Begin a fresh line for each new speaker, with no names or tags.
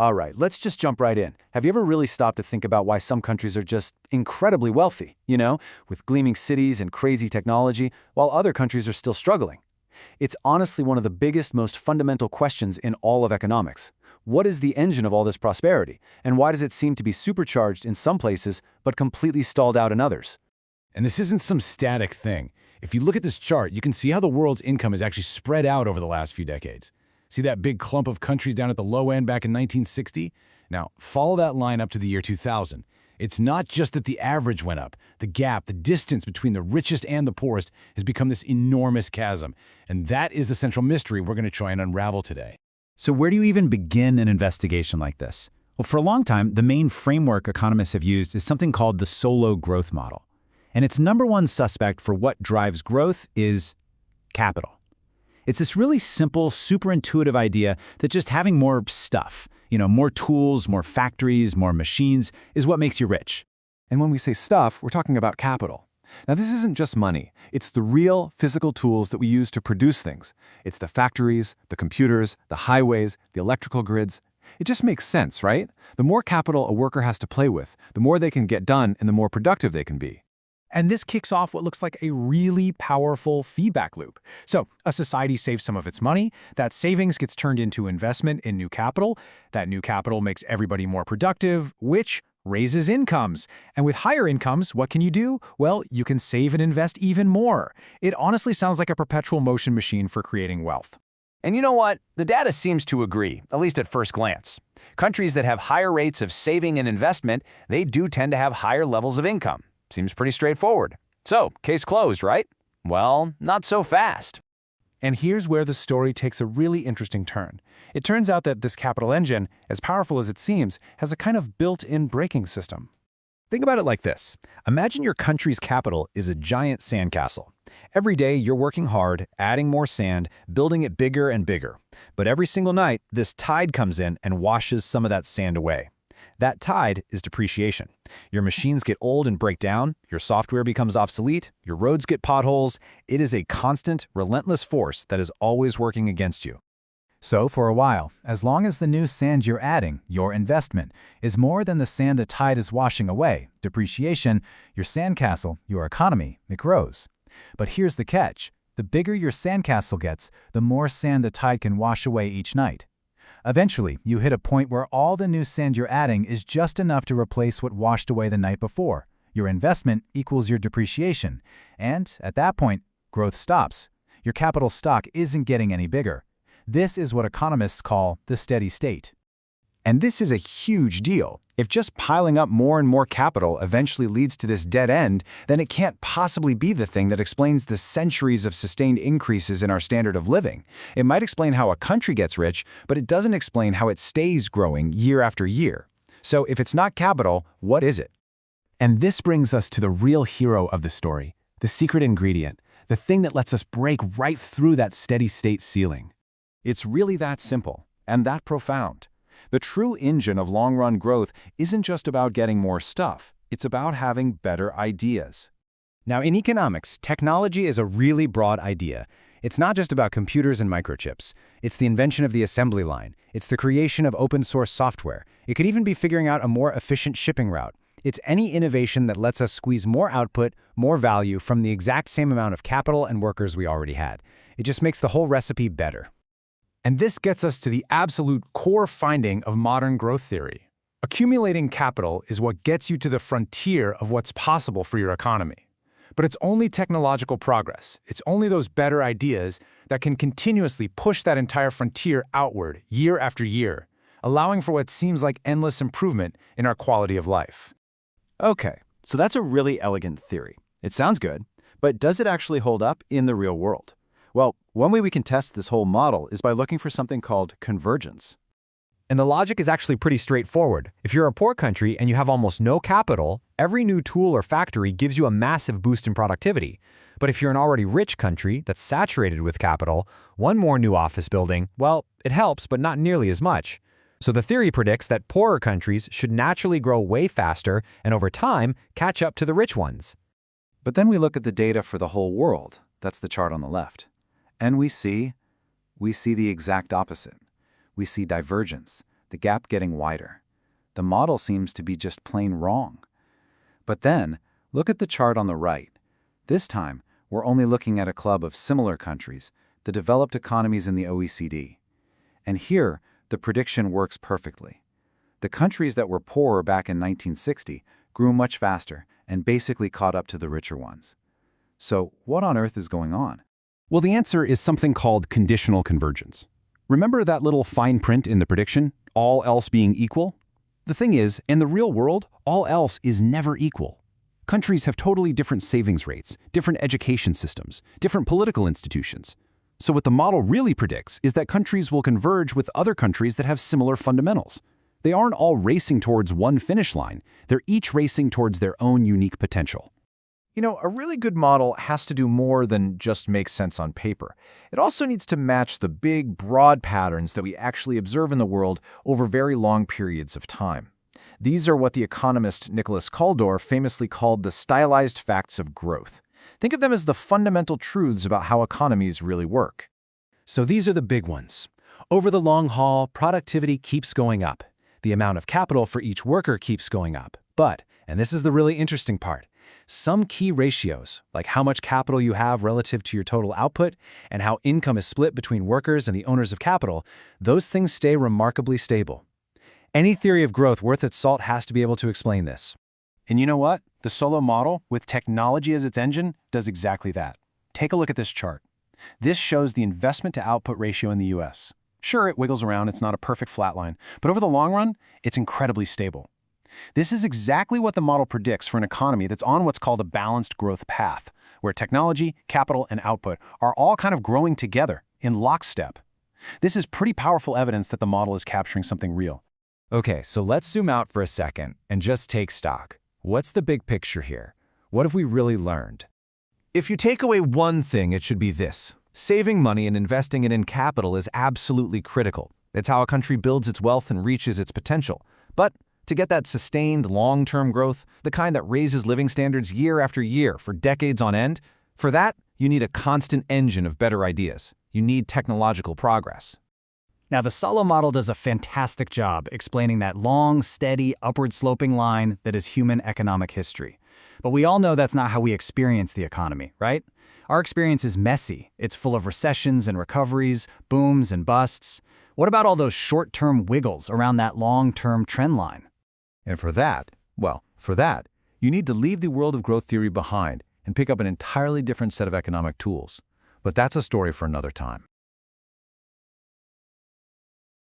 All right, let's just jump right in. Have you ever really stopped to think about why some countries are just incredibly wealthy, with gleaming cities and crazy technology, while other countries are still struggling? It's honestly one of the biggest, most fundamental questions in all of economics. What is the engine of all this prosperity, and why does it seem to be supercharged in some places but completely stalled out in others?
And this isn't some static thing. If you look at this chart, you can see how the world's income is actually spread out over the last few decades. See that big clump of countries down at the low end back in 1960? Now, follow that line up to the year 2000. It's not just that the average went up. The gap, the distance between the richest and the poorest has become this enormous chasm. And that is the central mystery we're going to try and unravel today.
So where do you even begin an investigation like this? Well, for a long time, the main framework economists have used is something called the Solow growth model. And its number one suspect for what drives growth is capital. It's this really simple, super intuitive idea that just having more stuff, more tools, more factories, more machines, is what makes you rich.
And when we say stuff, we're talking about capital. Now, this isn't just money. It's the real physical tools that we use to produce things. It's the factories, the computers, the highways, the electrical grids. It just makes sense, right? The more capital a worker has to play with, the more they can get done and the more productive they can be.
And this kicks off what looks like a really powerful feedback loop. So a society saves some of its money, that savings gets turned into investment in new capital, that new capital makes everybody more productive, which raises incomes. And with higher incomes, what can you do? Well, you can save and invest even more. It honestly sounds like a perpetual motion machine for creating wealth.
And you know what? The data seems to agree, at least at first glance. Countries that have higher rates of saving and investment, they do tend to have higher levels of income. Seems pretty straightforward. So, case closed, right? Well, not so fast.
And here's where the story takes a really interesting turn. It turns out that this capital engine, as powerful as it seems, has a kind of built-in braking system.
Think about it like this. Imagine your country's capital is a giant sandcastle. Every day you're working hard, adding more sand, building it bigger and bigger. But every single night, this tide comes in and washes some of that sand away. That tide is depreciation. Your machines get old and break down, your software becomes obsolete, your roads get potholes. It is a constant, relentless force that is always working against you. So for a while, as long as the new sand you're adding, your investment, is more than the sand the tide is washing away, depreciation, your sandcastle, your economy, it grows. But here's the catch. The bigger your sandcastle gets, the more sand the tide can wash away each night. Eventually, you hit a point where all the new sand you're adding is just enough to replace what washed away the night before. Your investment equals your depreciation. And at that point, growth stops. Your capital stock isn't getting any bigger. This is what economists call the steady state.
And this is a huge deal. If just piling up more and more capital eventually leads to this dead end, then it can't possibly be the thing that explains the centuries of sustained increases in our standard of living. It might explain how a country gets rich, but it doesn't explain how it stays growing year after year. So if it's not capital, what is it?
And this brings us to the real hero of the story, the secret ingredient, the thing that lets us break right through that steady state ceiling. It's really that simple and that profound. The true engine of long-run growth isn't just about getting more stuff. It's about having better ideas.
Now, in economics, technology is a really broad idea. It's not just about computers and microchips. It's the invention of the assembly line. It's the creation of open-source software. It could even be figuring out a more efficient shipping route. It's any innovation that lets us squeeze more output, more value from the exact same amount of capital and workers we already had. It just makes the whole recipe better.
And this gets us to the absolute core finding of modern growth theory. Accumulating capital is what gets you to the frontier of what's possible for your economy. But it's only technological progress. It's only those better ideas that can continuously push that entire frontier outward year after year, allowing for what seems like endless improvement in our quality of life.
Okay, so that's a really elegant theory. It sounds good, but does it actually hold up in the real world? Well, one way we can test this whole model is by looking for something called convergence.
And the logic is actually pretty straightforward. If you're a poor country and you have almost no capital, every new tool or factory gives you a massive boost in productivity. But if you're an already rich country that's saturated with capital, one more new office building, well, it helps, but not nearly as much. So the theory predicts that poorer countries should naturally grow way faster and over time catch up to the rich ones.
But then we look at the data for the whole world. That's the chart on the left. And we see the exact opposite. We see divergence. the gap getting wider. The model seems to be just plain wrong. But then, look at the chart on the right. This time, we're only looking at a club of similar countries, the developed economies in the OECD. And here, the prediction works perfectly. The countries that were poorer back in 1960 grew much faster and basically caught up to the richer ones. So, what on earth is going on?
Well, the answer is something called conditional convergence. Remember that little fine print in the prediction, all else being equal? The thing is, in the real world, all else is never equal. Countries have totally different savings rates, different education systems, different political institutions. So what the model really predicts is that countries will converge with other countries that have similar fundamentals. They aren't all racing towards one finish line. They're each racing towards their own unique potential.
You know, a really good model has to do more than just make sense on paper. It also needs to match the big, broad patterns that we actually observe in the world over very long periods of time. These are what the economist Nicholas Kaldor famously called the stylized facts of growth. Think of them as the fundamental truths about how economies really work.
So these are the big ones. Over the long haul, productivity keeps going up. The amount of capital for each worker keeps going up. But, and this is the really interesting part, some key ratios, like how much capital you have relative to your total output and how income is split between workers and the owners of capital, those things stay remarkably stable. Any theory of growth worth its salt has to be able to explain this.
And you know what? The Solow model, with technology as its engine, does exactly that. Take a look at this chart. This shows the investment-to-output ratio in the US. Sure, it wiggles around, it's not a perfect flat line, but over the long run, it's incredibly stable. This is exactly what the model predicts for an economy that's on what's called a balanced growth path, where technology, capital, and output are all kind of growing together, in lockstep. This is pretty powerful evidence that the model is capturing something real.
Okay, so let's zoom out for a second and just take stock. What's the big picture here? What have we really learned?
If you take away one thing, it should be this. Saving money and investing it in capital is absolutely critical. It's how a country builds its wealth and reaches its potential. But to get that sustained, long-term growth, the kind that raises living standards year after year for decades on end, for that, you need a constant engine of better ideas. You need technological progress.
Now, the Solow model does a fantastic job explaining that long, steady, upward-sloping line that is human economic history. But we all know that's not how we experience the economy, right? Our experience is messy. It's full of recessions and recoveries, booms and busts. What about all those short-term wiggles around that long-term trend line?
And for that, you need to leave the world of growth theory behind and pick up an entirely different set of economic tools. But that's a story for another time.